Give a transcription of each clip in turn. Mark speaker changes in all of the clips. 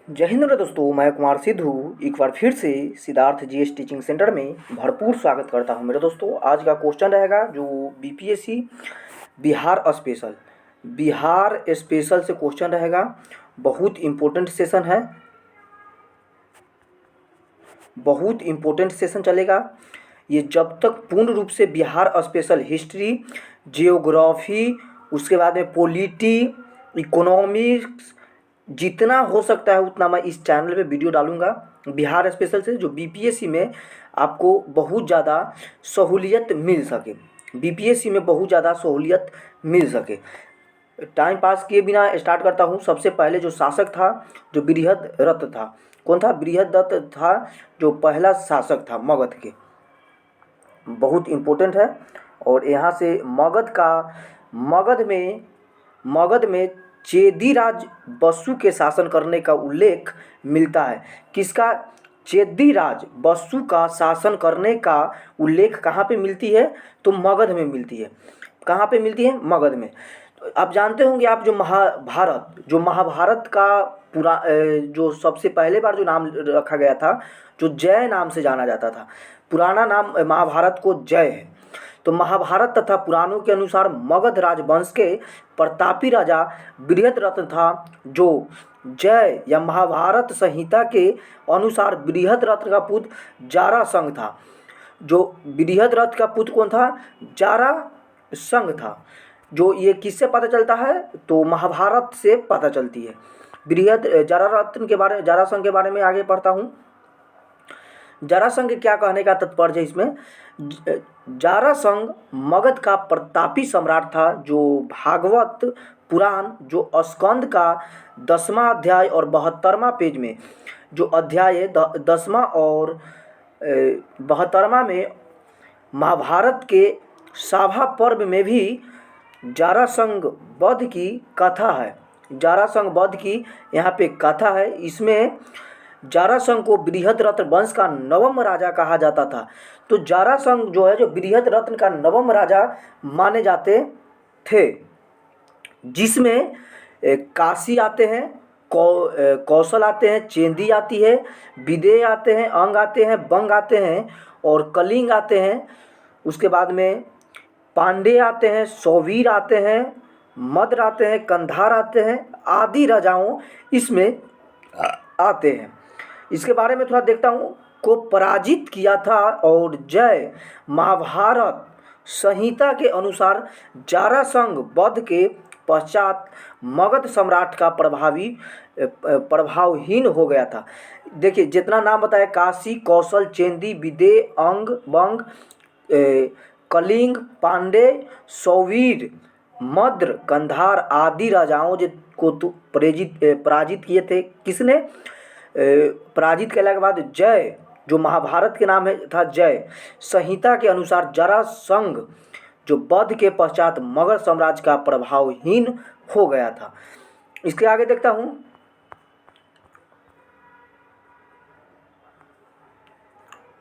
Speaker 1: जय हिंद मेरे दोस्तों, मैं कुमार सिद्धू एक बार फिर से सिद्धार्थ जीएस टीचिंग सेंटर में भरपूर स्वागत करता हूं। मेरे दोस्तों, आज का क्वेश्चन रहेगा जो बीपीएससी बिहार स्पेशल से क्वेश्चन रहेगा। बहुत इम्पोर्टेंट सेशन है, बहुत इम्पोर्टेंट सेशन चलेगा ये जब तक पूर्ण रूप से बिहार स्पेशल हिस्ट्री, जियोग्राफी, उसके बाद में पॉलिटी, इकोनॉमिक्स, जितना हो सकता है उतना मैं इस चैनल पे वीडियो डालूंगा बिहार स्पेशल से, जो बीपीएससी में आपको बहुत ज़्यादा सहूलियत मिल सके। बीपीएससी में बहुत ज़्यादा सहूलियत मिल सके। टाइम पास किए बिना स्टार्ट करता हूँ। सबसे पहले जो शासक था, जो बृहद्रथ था, कौन था? बृहद्रथ था, जो पहला शासक था मगध के। बहुत इम्पोर्टेंट है। और यहाँ से मगध में चेदीराज बसु के शासन करने का उल्लेख मिलता है। किसका? चेदीराज बसु का शासन करने का उल्लेख कहाँ पे मिलती है? तो मगध में मिलती है। कहाँ पे मिलती है? मगध में। तो आप जानते होंगे आप, जो महाभारत का जो सबसे पहले बार जो नाम रखा गया था, जो जय नाम से जाना जाता था, पुराना नाम महाभारत को जय है। तो महाभारत तथा पुराणों के अनुसार मगध राजवंश के प्रतापी राजा बृहद्रथ था, जो जय या महाभारत संहिता के अनुसार बृहद्रथ का पुत्र जारासंघ था। जो बृहद्रथ का पुत्र कौन था? जारासंघ था। जो ये किससे पता चलता है? तो महाभारत से पता चलती है। जारासंघ के बारे में आगे पढ़ता हूँ। जारासंघ क्या कहने का तात्पर्य है इसमें? जारासंघ मगध का प्रतापी सम्राट था, जो भागवत पुराण जो स्कंद का 10वां अध्याय और 72वां पेज में, जो अध्याय 10वां और 72वां में महाभारत के सभा पर्व में भी जारासंघ वध की कथा है। जारासंघ वध की यहाँ पे कथा है। इसमें जारासंघ को बृहद्रथ वंश का नवम राजा कहा जाता था। तो जारासंघ जो है, जो बृहद्रथ का नवम राजा माने जाते थे, जिसमें काशी आते हैं, कौशल आते हैं, चेंदी आती है, विदेह आते हैं, अंग आते हैं, बंग आते हैं और कलिंग आते हैं। उसके बाद में पांडे आते हैं, सौवीर आते हैं, मद्र आते हैं, कंधार आते हैं, आदि राजाओं इसमें आते हैं। इसके बारे में थोड़ा देखता हूँ। को पराजित किया था और जय महाभारत संहिता के अनुसार जारासंघ वध के पश्चात मगध सम्राट का प्रभावहीन हो गया था। देखिए, जितना नाम बताया, काशी, कौशल, चेंदी, विदेह, अंग, बंग, कलिंग, पांडे, सौवीर, मद्र, कंधार आदि राजाओं को तो पराजित किए थे। किसने? पराजित करने के बाद जय, जो महाभारत के नाम है था जय, संहिता के अनुसार जारासंघ जो वध के पश्चात मगध साम्राज्य का प्रभावहीन हो गया था। इसके आगे देखता हूँ।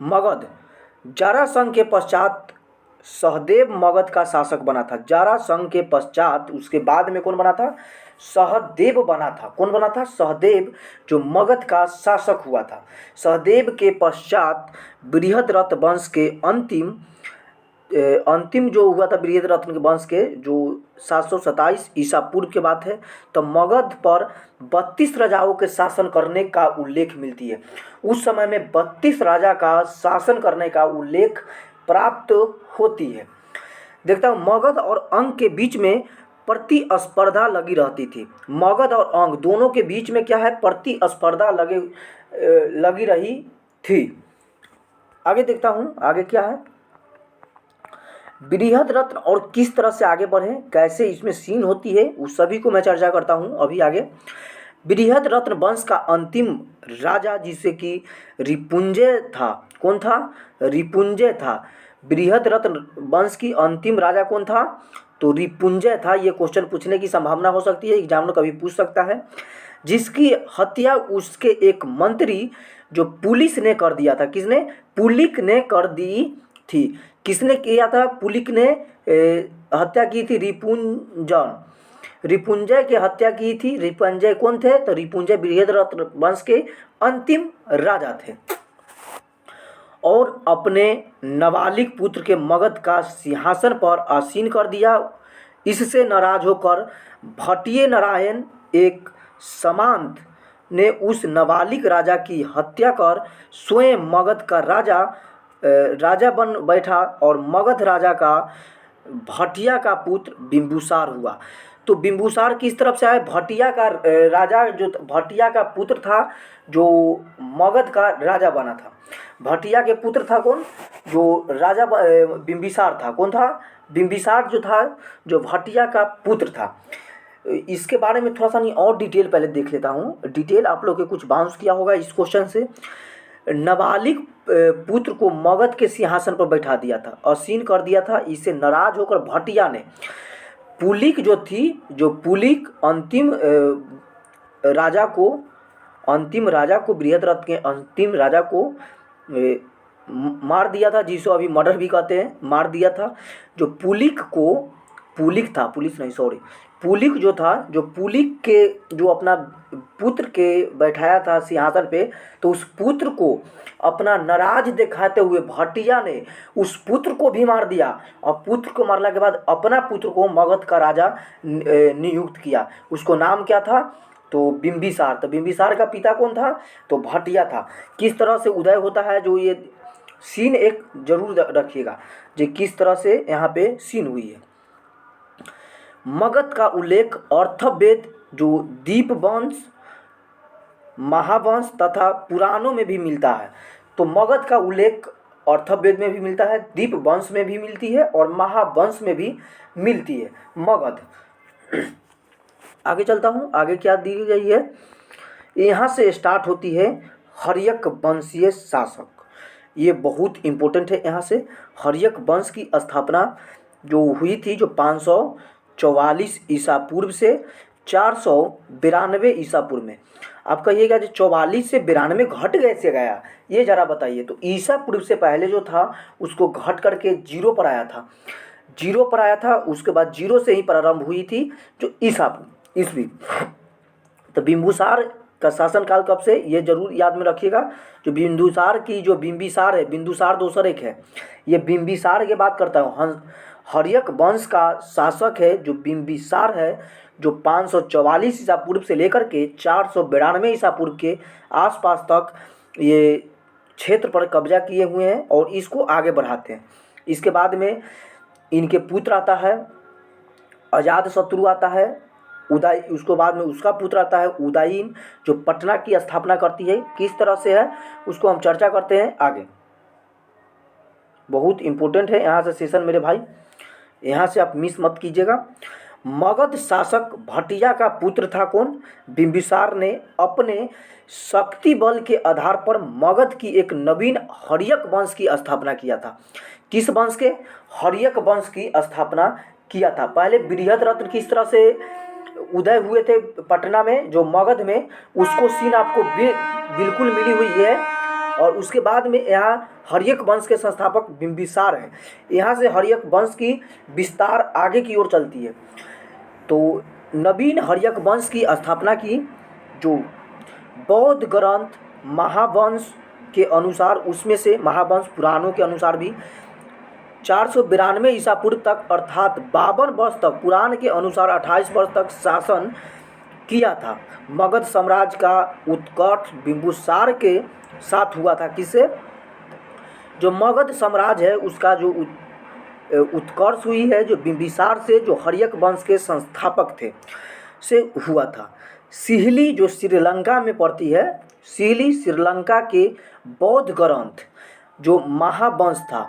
Speaker 1: मगध, जारासंघ के पश्चात सहदेव मगध का शासक बना था। जारासंघ के पश्चात उसके बाद में कौन बना था? सहदेव बना था। कौन बना था? सहदेव, जो मगध का शासक हुआ था। सहदेव के पश्चात बृहद्रथ वंश के अंतिम जो हुआ था, बृहद्रथ के वंश के, जो 727 ईसा पूर्व के बात है, तो मगध पर 32 राजाओं के शासन करने का उल्लेख मिलती है। उस समय में 32 राजा का शासन करने का उल्लेख प्राप्त होती है। देखता हूँ, मगध और अंग के बीच में प्रतिस्पर्धा लगी रहती थी। मगध और अंग दोनों के बीच में क्या है? प्रतिस्पर्धा लगी रही थी। आगे देखता हूँ, आगे क्या है? बृहद्रथ और किस तरह से आगे बढ़े, कैसे इसमें सीन होती है, उस सभी को मैं चर्चा करता हूँ अभी आगे। बृहद्रथ वंश का अंतिम राजा, जिसे कि रिपुंजय था। कौन था? रिपुंजय था। बृहद्रथ वंश की अंतिम राजा कौन था? तो रिपुंजय था। ये क्वेश्चन पूछने की संभावना हो सकती है, एग्जामिनर कभी पूछ सकता है। जिसकी हत्या उसके एक मंत्री जो पुलिस ने कर दिया था। किसने? पुलिक ने कर दी थी। किसने किया था? पुलिक ने हत्या की थी रिपुंजन। रिपुंजय की हत्या की थी। रिपुंजय कौन थे? तो रिपुंजय बृहद्रथ वंश के अंतिम राजा थे और अपने नाबालिग पुत्र के मगध का सिंहासन पर आसीन कर दिया। इससे नाराज होकर भट्टिय नारायण एक सामंत ने उस नाबालिग राजा की हत्या कर स्वयं मगध का राजा बन बैठा और मगध राजा का भटिया का पुत्र बिंबुसार हुआ। तो बिंबुसार किस तरफ से आया? भटिया का राजा जो भटिया का पुत्र था जो मगध का राजा बना था। भटिया के पुत्र था कौन? जो राजा बिंबिसार था। कौन था? बिंबिसार जो था, जो भटिया का पुत्र था। इसके बारे में थोड़ा सा नहीं और डिटेल पहले देख लेता हूँ। डिटेल आप लोग के कुछ बाउंस किया होगा इस क्वेश्चन से। नाबालिग पुत्र को मगध के सिंहासन पर बैठा दिया था, आसीन कर दिया था। इससे नाराज होकर भटिया ने पुलिक जो थी, जो पुलिक अंतिम राजा को बृहद्रथ के अंतिम राजा को मार दिया था, जिसे अभी मर्डर भी कहते हैं, मार दिया था। जो पुलिक जो था, जो पुलिक के जो अपना पुत्र के बैठाया था सिंहासन पे, तो उस पुत्र को अपना नाराज दिखाते हुए भटिया ने उस पुत्र को भी मार दिया और पुत्र को मारने के बाद अपना पुत्र को मगध का राजा नियुक्त किया। उसको नाम क्या था? तो बिंबिसार। तो बिंबिसार का पिता कौन था? तो भटिया था। किस तरह से उदय होता है, जो ये सीन एक जरूर रखिएगा, जो किस तरह से यहाँ पे सीन हुई है। मगध का उल्लेख अर्थवेद, जो दीपवंश, महावंश तथा पुराणों में भी मिलता है। तो मगध का उल्लेख अर्थवेद में भी मिलता है, दीपवंश में भी मिलती है और महावंश में भी मिलती है मगध। आगे चलता हूँ, आगे क्या दी गई है। यहाँ से स्टार्ट होती है हर्यक वंशीय शासक। ये बहुत इम्पोर्टेंट है। यहाँ से हर्यक वंश की स्थापना जो हुई थी, जो 544 ईसा पूर्व से 492 ईसा पूर्व में। आप कहिएगा जो 44 से 92 घट कैसे गया, ये जरा बताइए। तो ईसा पूर्व से पहले जो था उसको घट करके 0 पर आया था। उसके बाद 0 से ही प्रारंभ हुई थी जो ईसवी। तो बिंबुसार का शासनकाल कब से, ये जरूर याद में रखिएगा। जो बिंदुसार की जो बिंबिसार है, बिंदुसार दूसर एक है, ये बिंबिसार की बात करता हूँ। हर्यक वंश का शासक है जो बिंबिसार है, जो 544 ईसा पूर्व से लेकर के 492 ईसा पूर्व के आसपास तक ये क्षेत्र पर कब्जा किए हुए हैं और इसको आगे बढ़ाते हैं। इसके बाद में इनके पुत्र आता है, अजातशत्रु आता है, उसको बाद में उसका पुत्र आता है उदयीन, जो पटना की स्थापना करती है। किस तरह से है उसको हम चर्चा करते हैं आगे। बहुत इंपॉर्टेंट है यहाँ से सेशन मेरे भाई, यहाँ से आप मिस मत कीजिएगा। मगध शासक भटिया का पुत्र था कौन? बिंबिसार ने अपने शक्ति बल के आधार पर मगध की एक नवीन हर्यक वंश की स्थापना किया था। किस वंश के? हर्यक वंश की स्थापना किया था। पहले बृहद्रथ किस तरह से उदय हुए थे पटना में, जो मगध में, उसको सीन आपको बिल्कुल मिली हुई है। और उसके बाद में यहाँ हर्यक वंश के संस्थापक बिंबिसार हैं। यहाँ से हर्यक वंश की विस्तार आगे की ओर चलती है। तो नवीन हर्यक वंश की स्थापना की, जो बौद्ध ग्रंथ महावंश के अनुसार, उसमें से महावंश पुराणों के अनुसार भी 492 ईसा पूर्व तक अर्थात 52 वर्ष तक, पुराण के अनुसार 28 वर्ष तक शासन किया था। मगध साम्राज्य का उत्कर्ष बिंबुसार के साथ हुआ था। किससे? जो मगध साम्राज्य है उसका जो उत्कर्ष हुई है जो बिंबिसार से, जो हर्यक वंश के संस्थापक थे, से हुआ था। सिहली जो श्रीलंका में पड़ती है, सिहली श्रीलंका के बौद्ध ग्रंथ जो महावंश था,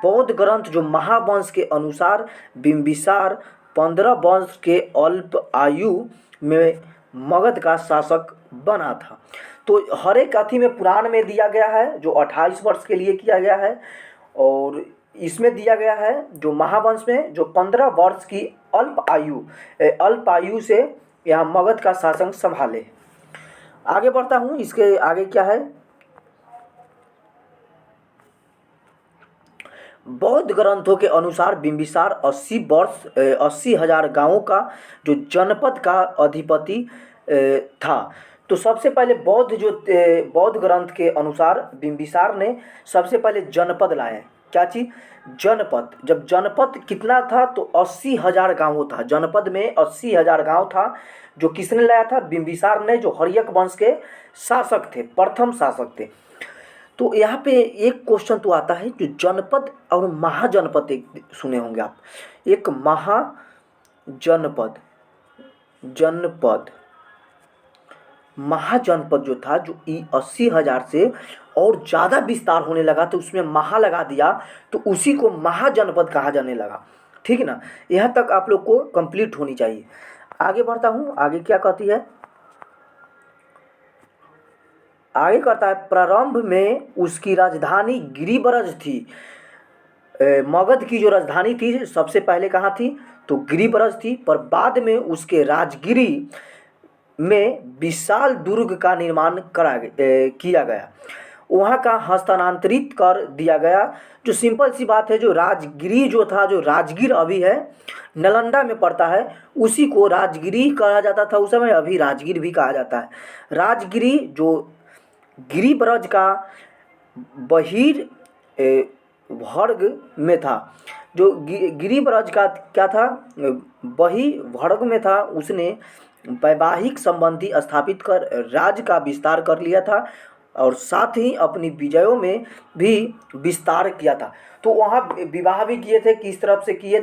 Speaker 1: बौद्ध ग्रंथ जो महावंश के अनुसार बिंबिसार 15 वर्ष के अल्प आयु में मगध का शासक बना था। तो हर एक अथी में पुराण में दिया गया है जो 28 वर्ष के लिए किया गया है, और इसमें दिया गया है जो महावंश में जो 15 वर्ष की अल्प आयु से यहाँ मगध का शासन संभाले। आगे बढ़ता हूँ, इसके आगे क्या है। बौद्ध ग्रंथों के अनुसार बिंबिसार 80,000 गांवों का जो जनपद का अधिपति था। तो सबसे पहले बौद्ध ग्रंथ के अनुसार बिंबिसार ने सबसे पहले जनपद लाए। क्या चीज़? जनपद। जब जनपद कितना था तो 80,000 गाँव था। जनपद में 80,000 गाँव था। जो किसने लाया था? बिंबिसार ने, जो हर्यक वंश के शासक थे, प्रथम शासक थे। तो यहाँ पे एक क्वेश्चन तो आता है, जो जनपद और महाजनपद एक सुने होंगे आप। एक महाजनपद, जनपद, महाजनपद जो था, जो 80,000 से और ज़्यादा विस्तार होने लगा तो उसमें महा लगा दिया, तो उसी को महाजनपद कहा जाने लगा। ठीक है ना? यहाँ तक आप लोग को कंप्लीट होनी चाहिए। आगे बढ़ता हूँ, आगे क्या कहती है? आगे करता है, प्रारंभ में उसकी राजधानी गिरिब्रज थी। मगध की जो राजधानी थी सबसे पहले कहाँ थी? तो गिरिब्रज थी। पर बाद में उसके राजगिरी में विशाल दुर्ग का निर्माण किया गया, वहाँ का हस्तांतरित कर दिया गया। जो सिंपल सी बात है, जो राजगिरी जो था, जो राजगीर अभी है नालंदा में पड़ता है, उसी को राजगिरी कहा जाता था उस समय, अभी राजगीर भी कहा जाता है। राजगिरी जो गिरिब्रज का बहिर वर्ग में था, जो गिरिब्रज का क्या था? बही वर्ग में था। उसने वैवाहिक संबंधी स्थापित कर राज्य का विस्तार कर लिया था और साथ ही अपनी विजयों में भी विस्तार किया था। तो वहाँ विवाह भी किए थे। किस तरह से किए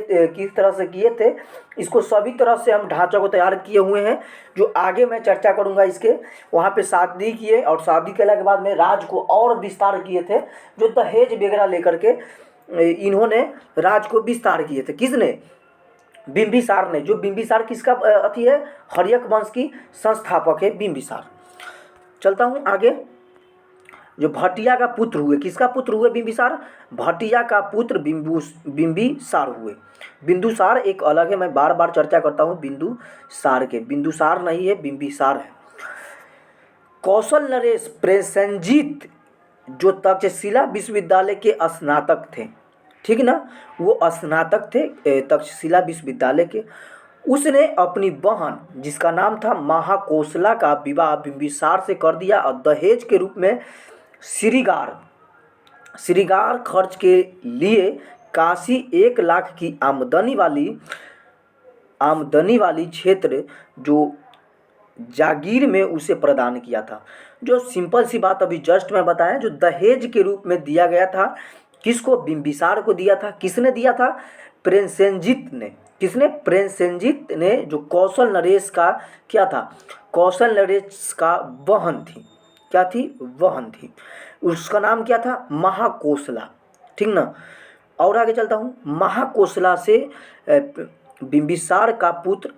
Speaker 1: थे, इसको सभी तरह से हम ढांचा को तैयार किए हुए हैं, जो आगे मैं चर्चा करूँगा इसके। वहाँ पे शादी किए और शादी करने के बाद में राज्य को और विस्तार किए थे, जो दहेज वगैरह लेकर के इन्होंने राज्य को विस्तार किए थे। किसने? बिंबिसार ने। जो बिंबिसार किसका अति है? हर्यक वंश की संस्थापक है बिंबिसार। चलता हूँ आगे। जो भटिया का पुत्र हुए, किसका पुत्र हुए? बिंबिसार। भटिया का पुत्र बिंबिसार हुए। बिंदुसार एक अलग है, मैं बार बार चर्चा करता हूँ बिंदुसार के। बिंदुसार नहीं है, बिंबिसार है। कौशल नरेश प्रसेनजीत जो तक्षशिला विश्वविद्यालय के स्नातक थे, ठीक ना, वो स्नातक थे तक्षशिला विश्वविद्यालय के। उसने अपनी बहन जिसका नाम था महाकोसला का विवाह बिंबिसार से कर दिया और दहेज के रूप में श्रृंगार खर्च के लिए काशी 1 लाख की आमदनी वाली क्षेत्र जो जागीर में उसे प्रदान किया था। जो सिंपल सी बात अभी जस्ट मैं बताया, जो दहेज के रूप में दिया गया था, किसको? बिंबिसार को दिया था। किसने दिया था? प्रेसेनजीत ने। किसने? प्रेसेनजीत ने, जो कौशल नरेश का क्या था? कौशल नरेश का बहन थी। क्या थी? बहन थी। उसका नाम क्या था? महाकोसला। ठीक ना? और आगे चलता हूँ। महाकोसला से बिंबिसार का पुत्र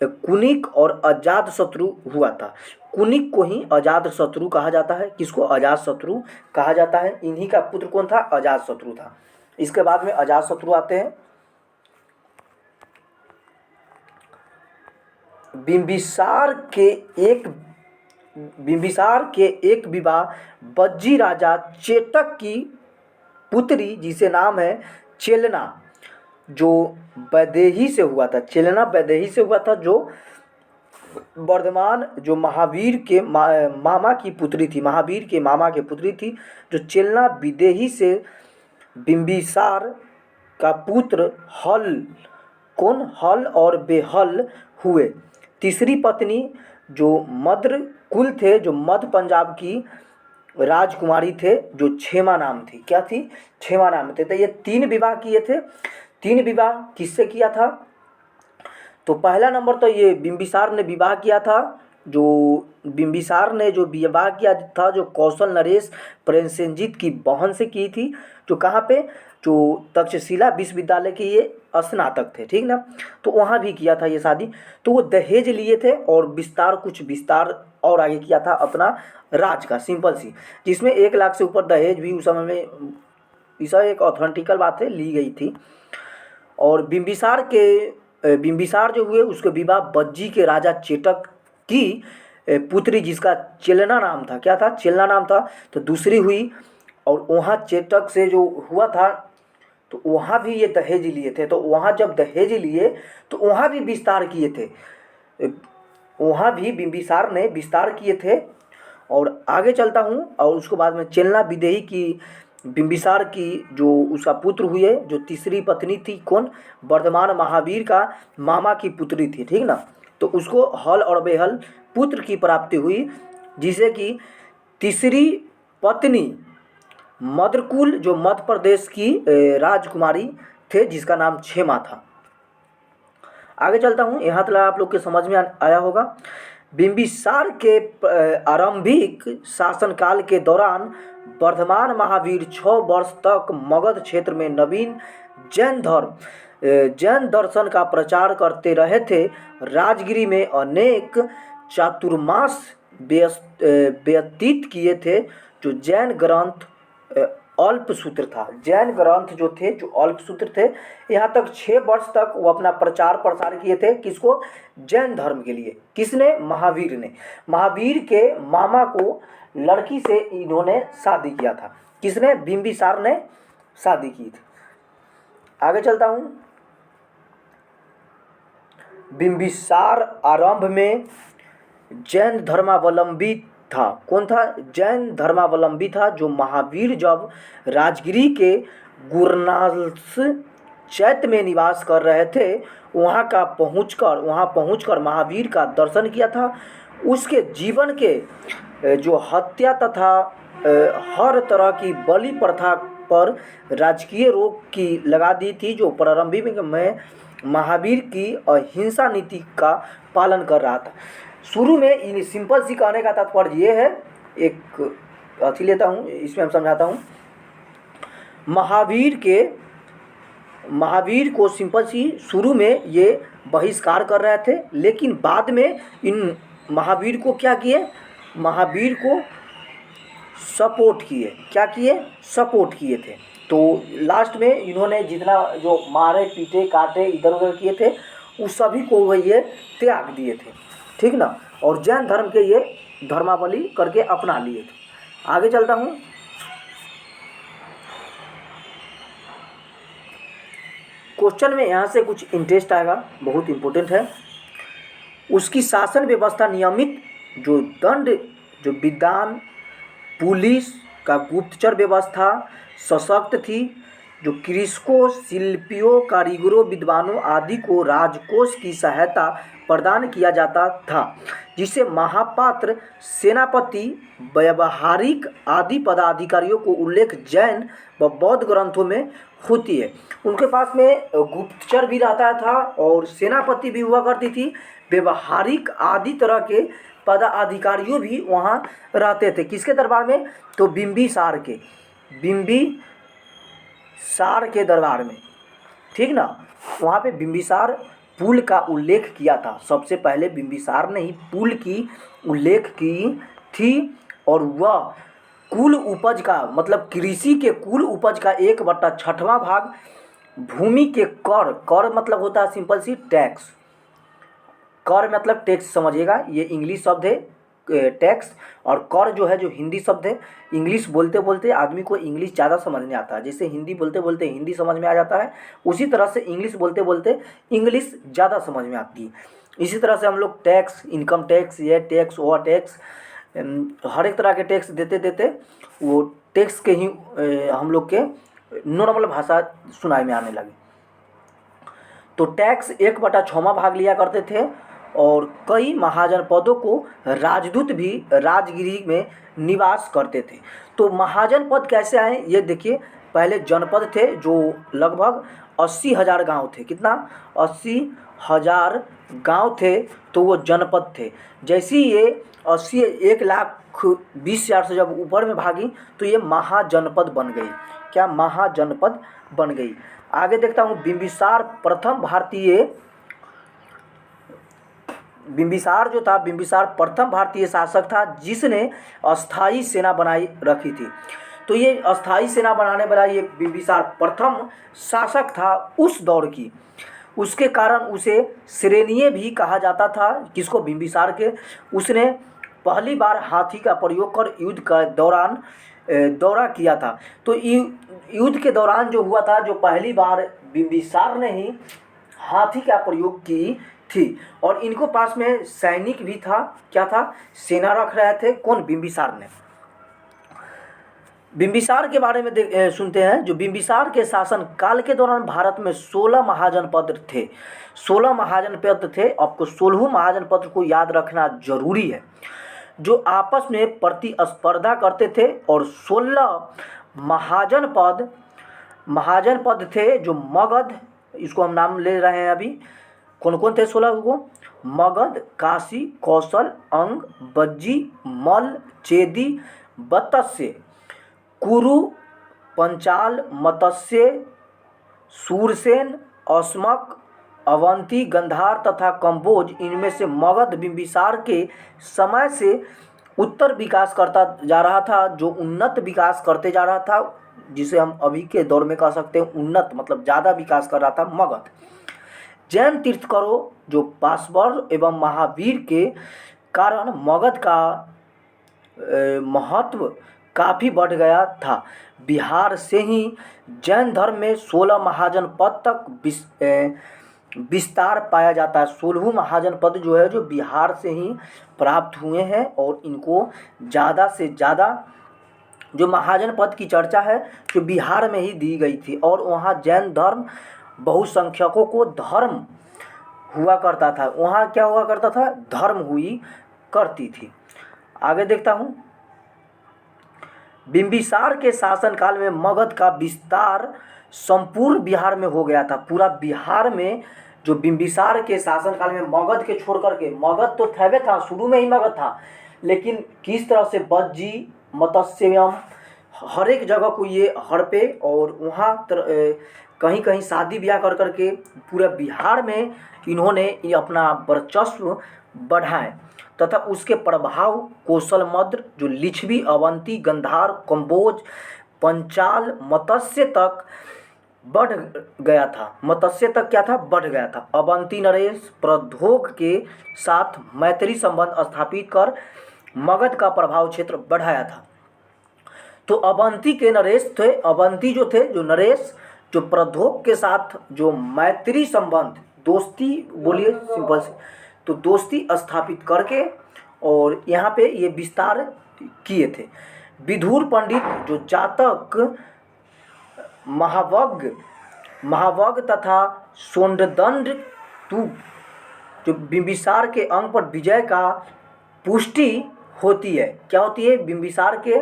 Speaker 1: कुनिक और अजातशत्रु हुआ था। कुनिक को ही अजातशत्रु कहा जाता है। किसको? अजातशत्रु कहा जाता है। इन्हीं का पुत्र कौन था? अजातशत्रु था। इसके बाद में अजातशत्रु आते हैं। बिंबिसार के एक विवाह बज्जी राजा चेटक की पुत्री, जिसे नाम है चेलना, जो वैदेही से हुआ था। चेलना वैदेही से हुआ था, जो वर्धमान जो महावीर के मामा की पुत्री थी। महावीर के मामा की पुत्री थी, जो चेलना विदेही से बिंबिसार का पुत्र हल और बेहल हुए। तीसरी पत्नी जो मद्र कुल थे, जो मध्य पंजाब की राजकुमारी थे, जो क्षेमा नाम थी। क्या थी? क्षेमा नाम थे। तो ये 3 विवाह किए थे। 3 विवाह किससे किया था? तो पहला नंबर तो ये बिंबिसार ने विवाह किया था। जो बिंबिसार ने जो विवाह किया था, जो कौशल नरेश प्रेसेनजीत की बहन से की थी, जो कहाँ पे? जो तक्षशिला विश्वविद्यालय के ये स्नातक थे। ठीक ना? तो वहाँ भी किया था ये शादी। तो वो दहेज लिए थे और कुछ विस्तार और आगे किया था अपना राज का, सिंपल सी, जिसमें 1 लाख से ऊपर दहेज भी उस समय में, ऐसा एक ऑथेंटिकल बात है, ली गई थी। और बिंबिसार जो हुए, उसके विवाह बज्जी के राजा चेटक की पुत्री, जिसका चेलना नाम था। क्या था? चेलना नाम था। तो दूसरी हुई। और वहाँ चेटक से जो हुआ था तो वहाँ भी ये दहेज लिए थे। तो वहाँ जब दहेज लिए तो वहाँ भी विस्तार किए थे, वहाँ भी बिंबिसार ने विस्तार किए थे। और आगे चलता हूँ और उसके बाद में चेलना विदेही की बिंबिसार की जो उसका पुत्र हुए, जो तीसरी पत्नी थी कौन, वर्धमान महावीर का मामा की पुत्री थी, ठीक ना। तो उसको हल और बेहल पुत्र की प्राप्ति हुई, जिसे कि तीसरी पत्नी मद्रकुल जो मध्य प्रदेश की राजकुमारी थे, जिसका नाम क्षेमा था। आगे चलता हूँ, यहाँ तक आप लोग के समझ में आया होगा। बिंबिसार के आरंभिक शासनकाल के दौरान वर्धमान महावीर 6 वर्ष तक मगध क्षेत्र में नवीन जैन दर्शन का प्रचार करते रहे थे। राजगिरी में अनेक चातुर्मास व्यतीत किए थे। जो जैन ग्रंथ अल्प सूत्र था, जैन ग्रंथ जो थे जो अल्प सूत्र थे, यहाँ तक 6 वर्ष तक वो अपना प्रचार प्रसार किए थे। किसको? जैन धर्म के लिए। किसने? महावीर ने। महावीर के मामा को लड़की से इन्होंने शादी किया था। किसने? बिंबिसार ने शादी की थी। आगे चलता हूँ। बिंबिसार आरंभ में जैन धर्मावलंबी था। कौन था? जैन धर्मावलंबी था। जो महावीर जब राजगिरी के गुरनाल्स चैत्य में निवास कर रहे थे, वहाँ पहुंचकर महावीर का दर्शन किया था। उसके जीवन के जो हत्या तथा हर तरह की बलि प्रथा पर राजकीय रोक की लगा दी थी। जो प्रारंभिक में महावीर की अहिंसा नीति का पालन कर रहा था। शुरू में सिंपल सी कहने का तात्पर्य ये है, एक अथी लेता हूँ, इसमें हम समझाता हूँ। महावीर को सिंपल सी शुरू में ये बहिष्कार कर रहे थे, लेकिन बाद में इन महावीर को क्या किए? महावीर को सपोर्ट किए। क्या किए? सपोर्ट किए थे। तो लास्ट में इन्होंने जितना जो मारे पीटे काटे इधर उधर किए थे, उस सभी को वह ये त्याग दिए थे, ठीक ना। और जैन धर्म के ये धर्मावली करके अपना लिए थे। आगे चलता हूँ। क्वेश्चन में यहाँ से कुछ इंटरेस्ट आएगा, बहुत इम्पोर्टेंट है। उसकी शासन व्यवस्था नियमित, जो दंड, जो विधान, पुलिस का गुप्तचर व्यवस्था सशक्त थी। जो कृषकों, शिल्पियों, कारीगरों, विद्वानों आदि को राजकोष की सहायता प्रदान किया जाता था, जिससे महापात्र, सेनापति, व्यावहारिक आदि पदाधिकारियों को उल्लेख जैन व बौद्ध ग्रंथों में होती है। उनके पास में गुप्तचर भी रहता था और सेनापति भी हुआ करती थी। व्यवहारिक आदि तरह के पदाधिकारियों भी वहाँ रहते थे। किसके दरबार में? तो बिंबिसार के दरबार में, ठीक ना। वहाँ पे बिंबिसार पुल का उल्लेख किया था। सबसे पहले बिंबिसार ने ही पुल की उल्लेख की थी। और वह कुल उपज का, मतलब कृषि के कुल उपज का 1/6वां भाग भूमि के कर मतलब होता है सिंपल सी टैक्स। कर मतलब टैक्स समझिएगा, ये इंग्लिश शब्द है टैक्स। और कर जो है जो हिंदी शब्द है। इंग्लिश बोलते बोलते आदमी को इंग्लिश ज़्यादा समझ में आता है। जैसे हिंदी बोलते बोलते हिंदी समझ में आ जाता है, उसी तरह से इंग्लिश बोलते बोलते इंग्लिश ज़्यादा समझ में आती है। इसी तरह से हम लोग टैक्स, इनकम टैक्स, ये टैक्स, वो टैक्स, हर एक तरह के टैक्स देते देते वो टैक्स के ही हम लोग के नॉर्मल भाषा सुनाई में आने लगी। तो टैक्स 1/6वां भाग लिया करते थे। और कई महाजनपदों को राजदूत भी राजगिरी में निवास करते थे। तो महाजनपद कैसे आए ये देखिए। पहले जनपद थे जो लगभग 80,000 गांव थे। कितना? 80,000 गांव थे, तो वो जनपद थे। जैसे ही ये 1,20,000 से जब ऊपर में भागी तो ये महाजनपद बन गई। क्या? महाजनपद बन गई। आगे देखता हूँ। बिंबिसार जो था, बिंबिसार प्रथम भारतीय शासक था जिसने अस्थाई सेना बनाई रखी थी। तो ये अस्थाई सेना बनाने वाला ये बिंबिसार प्रथम शासक था उस दौर की। उसके कारण उसे श्रेणीय भी कहा जाता था। किसको? बिंबिसार के। उसने पहली बार हाथी का प्रयोग कर युद्ध के दौरान दौरा किया था। तो युद्ध के दौरान जो हुआ था, जो पहली बार बिंबिसार ने ही हाथी का प्रयोग की थी। और इनको पास में सैनिक भी था, क्या था, सेना रख रहे थे, कौन, बिंबिसार ने। बिंबिसार के बारे में सुनते हैं। जो बिंबिसार के शासन काल के दौरान भारत में 16 महाजनपद थे। 16 महाजनपद थे। आपको 16 महाजनपद को याद रखना जरूरी है, जो आपस में प्रतिस्पर्धा करते थे। और 16 महाजनपद थे जो मगध, इसको हम नाम ले रहे हैं अभी, कौन कौन थे 16 को, मगध, काशी, कौशल, अंग, बज्जी, मल्ल, चेदी, बत्स्य, कुरु, पंचाल, मत्स्य, सूरसेन, अस्मक, अवंती, गंधार तथा कंबोज। इनमें से मगध बिंबिसार के समय से उत्तर विकास करता जा रहा था, जो उन्नत विकास करते जा रहा था, जिसे हम अभी के दौर में कह सकते हैं उन्नत, मतलब ज़्यादा विकास कर रहा था मगध। जैन तीर्थंकरों जो पासवर एवं महावीर के कारण मगध का महत्व काफ़ी बढ़ गया था। बिहार से ही जैन धर्म में 16 महाजनपद तक विस्तार पाया जाता है। 16 महाजनपद जो है, जो बिहार से ही प्राप्त हुए हैं। और इनको ज़्यादा से ज़्यादा जो महाजनपद की चर्चा है, जो बिहार में ही दी गई थी। और वहाँ जैन धर्म बहुसंख्यकों को धर्म हुआ करता था। वहाँ क्या हुआ करता था, धर्म हुई करती थी। आगे देखता हूँ। बिंबिसार के शासनकाल में मगध का विस्तार संपूर्ण बिहार में हो गया था। पूरा बिहार में जो बिंबिसार के शासनकाल में मगध के छोड़ करके, मगध तो थैबे था, शुरू में ही मगध था, लेकिन किस तरह से बज्जी, मत्स्यम, हर एक जगह को ये हड़पे और वहाँ कहीं कहीं शादी ब्याह कर करके पूरे बिहार में इन्होंने ये अपना वर्चस्व बढ़ाए। तथा उसके प्रभाव कौशल, मद्र, जो लिच्छवी, अवंती, गंधार, कंबोज, पंचाल, मत्स्य तक बढ़ गया था। मत्स्य तक क्या था, बढ़ गया था। अवंती नरेश प्रद्योग के साथ मैत्री संबंध स्थापित कर मगध का प्रभाव क्षेत्र बढ़ाया था। तो अवंती के नरेश थे, अवंती जो थे, जो नरेश, जो प्रद्योग के साथ जो मैत्री संबंध, दोस्ती बोलिए सिंपल से, तो दोस्ती स्थापित करके और यहाँ पे ये विस्तार किए थे। विदुर पंडित जो जातक, महावग तथा सोंडदंड जो बिंबिसार के अंग पर विजय का पुष्टि होती है। क्या होती है, बिंबिसार के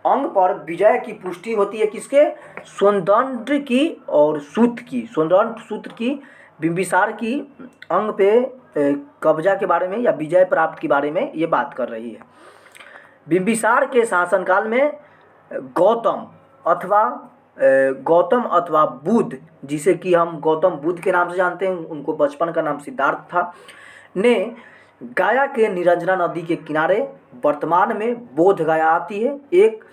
Speaker 1: अंग पर विजय की पुष्टि होती है, किसके, सोंदंड की और सूत की, सोंदंड सूत्र की बिंबिसार की अंग पे कब्जा के बारे में या विजय प्राप्त के बारे में ये बात कर रही है। बिंबिसार के शासनकाल में गौतम अथवा बुद्ध, जिसे कि हम गौतम बुद्ध के नाम से जानते हैं, उनको बचपन का नाम सिद्धार्थ था, ने गया के निरंजना नदी के किनारे, वर्तमान में बोध गया आती है, एक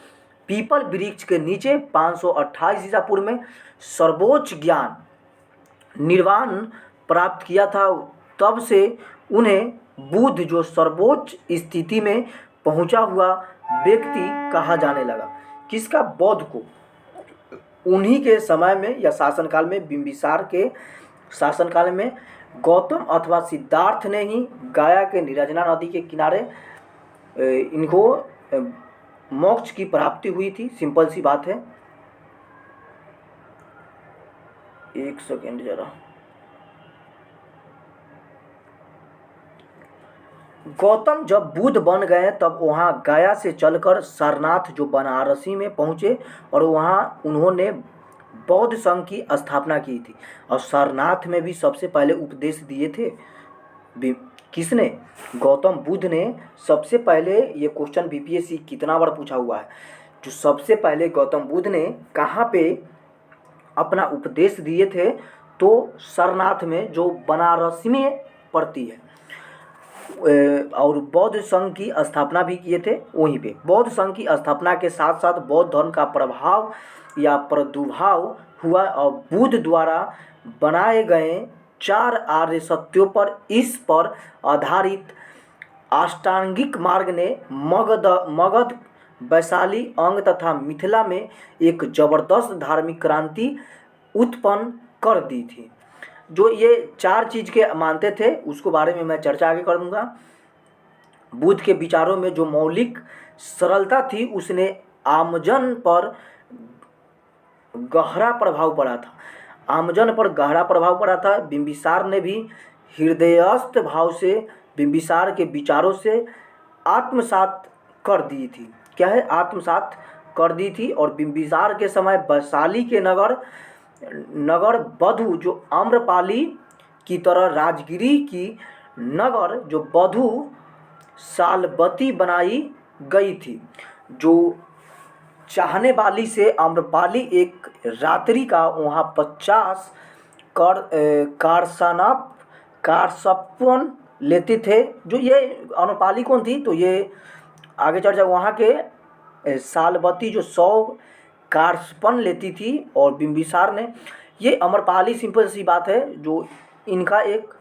Speaker 1: पीपल वृक्ष के नीचे 528 ईसा पूर्व में सर्वोच्च ज्ञान निर्वाण प्राप्त किया था। तब से उन्हें बुद्ध, जो सर्वोच्च स्थिति में पहुंचा हुआ व्यक्ति कहा जाने लगा। किसका, बौद्ध को। उन्हीं के समय में या शासनकाल में, बिंबिसार के शासनकाल में गौतम अथवा सिद्धार्थ ने ही गया के निरंजना नदी के किनारे इनको मोक्ष की प्राप्ति हुई थी। सिंपल सी बात है। एक सेकेंड जरा। गौतम जब बुद्ध बन गए तब वहाँ गया से चलकर सारनाथ जो बनारसी में पहुँचे और वहाँ उन्होंने बौद्ध संघ की स्थापना की थी। और सारनाथ में भी सबसे पहले उपदेश दिए थे किसने, गौतम बुद्ध ने। सबसे पहले, ये क्वेश्चन बीपीएससी कितना बार पूछा हुआ है, जो सबसे पहले गौतम बुद्ध ने कहाँ पे अपना उपदेश दिए थे, तो सारनाथ में जो बनारस में पड़ती है। और बौद्ध संघ की स्थापना भी किए थे वहीं पे। बौद्ध संघ की स्थापना के साथ साथ बौद्ध धर्म का प्रभाव या प्रादुर्भाव हुआ और बुद्ध द्वारा बनाए गए 4 आर्य सत्यों पर, इस पर आधारित अष्टांगिक मार्ग ने मगध वैशाली अंग तथा मिथिला में एक जबरदस्त धार्मिक क्रांति उत्पन्न कर दी थी। जो ये 4 चीज़ के मानते थे उसको बारे में मैं चर्चा आगे कर दूंगा। बुद्ध के विचारों में जो मौलिक सरलता थी उसने आमजन पर गहरा प्रभाव पड़ा था। आमजन पर गहरा प्रभाव पड़ा था। बिंबिसार ने भी हृदयस्थ भाव से बिंबिसार के विचारों से आत्मसात कर दी थी। क्या है? आत्मसात कर दी थी। और बिंबिसार के समय वैशाली के नगर बधु जो आम्रपाली की तरह राजगिरी की नगर जो बधु सालबती बनाई गई थी। जो चाहने वाली से आम्रपाली एक रात्रि का वहाँ 50 कारसपन लेते थे। जो ये आम्रपाली कौन थी? तो ये आगे चर्चा वहाँ के सालबती जो 100 कारसपन लेती थी। और बिंबिसार ने ये आम्रपाली सिंपल सी बात है जो इनका एक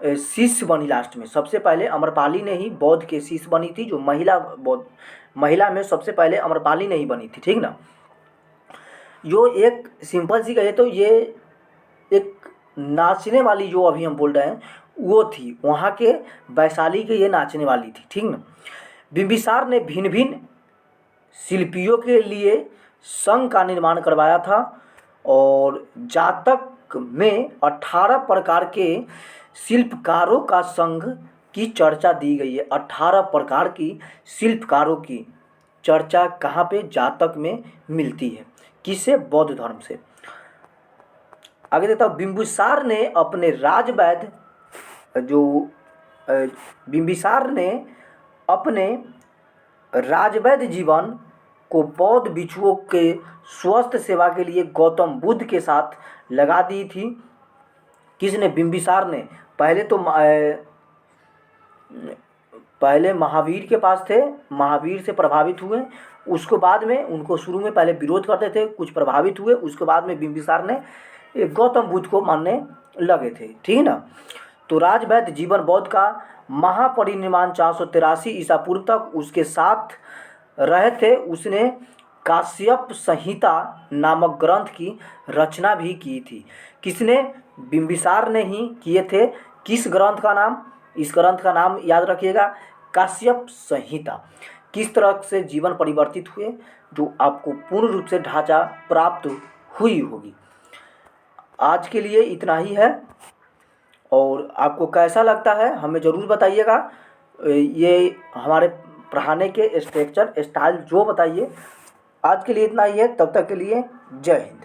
Speaker 1: शिष्य बनी लास्ट में। सबसे पहले आम्रपाली ने ही बौद्ध के शिष्य बनी थी। जो महिला में सबसे पहले आम्रपाली ने ही बनी थी। ठीक ना? जो एक सिंपल सी कहे तो ये एक नाचने वाली जो अभी हम बोल रहे हैं वो थी। वहाँ के वैशाली के ये नाचने वाली थी। ठीक ना? बिंबिसार ने भिन्न भिन्न शिल्पियों के लिए संघ का निर्माण करवाया था। और जातक में 18 प्रकार के शिल्पकारों का संघ की चर्चा दी गई है। 18 प्रकार की शिल्पकारों की चर्चा कहाँ पे? जातक में मिलती है। किससे? बौद्ध धर्म से। आगे देखता हूँ। बिंबिसार ने अपने राजवैद्य जीवन को बौद्ध भिक्षुओं के स्वस्थ सेवा के लिए गौतम बुद्ध के साथ लगा दी थी। किसने? बिंबिसार ने। पहले महावीर के पास थे, महावीर से प्रभावित हुए। उसको बाद में उनको शुरू में पहले विरोध करते थे, कुछ प्रभावित हुए। उसके बाद में बिंबिसार ने गौतम बुद्ध को मानने लगे थे। ठीक है ना? तो राजवैद्य जीवन बौद्ध का महापरिनिर्वाण 483 ईसा पूर्व तक उसके साथ रहे थे। उसने काश्यप संहिता नामक ग्रंथ की रचना भी की थी। किसने? बिंबिसार ने ही किए थे। किस ग्रंथ का नाम? इस ग्रंथ का नाम याद रखिएगा, काश्यप संहिता। किस तरह से जीवन परिवर्तित हुए जो आपको पूर्ण रूप से ढांचा प्राप्त हुई होगी। आज के लिए इतना ही है। और आपको कैसा लगता है हमें ज़रूर बताइएगा। ये हमारे पढ़ाने के स्ट्रक्चर स्टाइल जो बताइए। आज के लिए इतना ही है। तब तक के लिए जय हिंद।